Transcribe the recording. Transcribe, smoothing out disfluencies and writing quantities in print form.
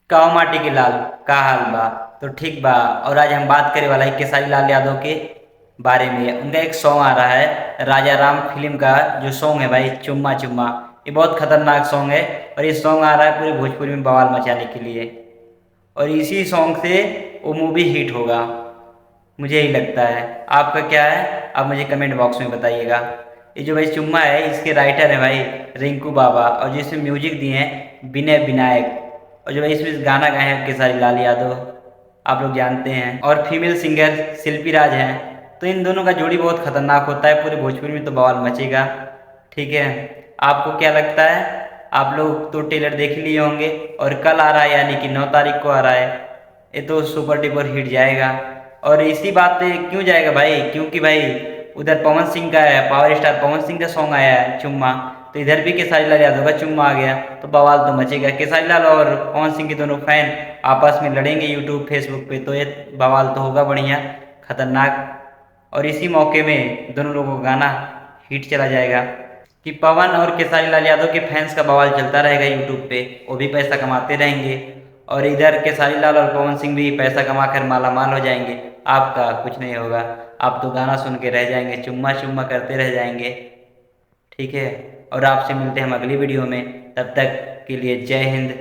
काओ माटी के लाल का हाल बा। तो ठीक बा। और आज हम बात करे वाला है केसारी लाल यादव के बारे में। उनका एक सॉन्ग आ रहा है राजा राम फिल्म का, जो सॉन्ग है भाई चुम्मा चुम्मा। ये बहुत खतरनाक सॉन्ग है और ये सॉन्ग आ रहा है पूरे भोजपुरी में बवाल मचाने के लिए। और इसी सॉन्ग से वो मूवी हिट होगा, मुझे यही लगता है। आपका क्या है, आप मुझे कमेंट बॉक्स में बताइएगा। ये जो भाई चुम्मा है इसके राइटर है भाई रिंकू बाबा, और जिसमें म्यूजिक दिए हैं विनय विनायक। और जो भाई इसमें गाना गाए हैं केसारी लाल यादव, आप लोग जानते हैं। और फीमेल सिंगर शिल्पी राज हैं। तो इन दोनों का जोड़ी बहुत खतरनाक होता है, पूरे भोजपुरी में तो बवाल मचेगा। ठीक है, आपको क्या लगता है? आप लोग तो ट्रेलर देख लिए होंगे, और कल आ रहा है यानी कि 9 तारीख को आ रहा है। ये तो सुपर डुपर हिट जाएगा। और इसी बात पे क्यों जाएगा भाई, क्योंकि भाई उधर पवन सिंह का है, पावर स्टार पवन सिंह का सॉन्ग आया है चुम्मा। तो इधर भी केसारी लाल यादव का चुम्मा आ गया, तो बवाल तो मचेगा। केसारी लाल और पवन सिंह के दोनों फैन आपस में लड़ेंगे यूट्यूब फेसबुक पे, तो ये बवाल तो होगा बढ़िया खतरनाक। और इसी मौके में दोनों लोगों का गाना हिट चला जाएगा कि पवन और केसारी लाल यादव के फैंस का बवाल चलता रहेगा यूट्यूब पे, वो भी पैसा कमाते रहेंगे। और इधर केसारी लाल और पवन सिंह भी पैसा कमा कर माला माल हो जाएंगे। आपका कुछ नहीं होगा, आप तो गाना सुन के रह जाएंगे, चुम्मा चुम्मा करते रह जाएंगे। ठीक है, और आपसे मिलते हैं हम अगली वीडियो में। तब तक के लिए जय हिंद,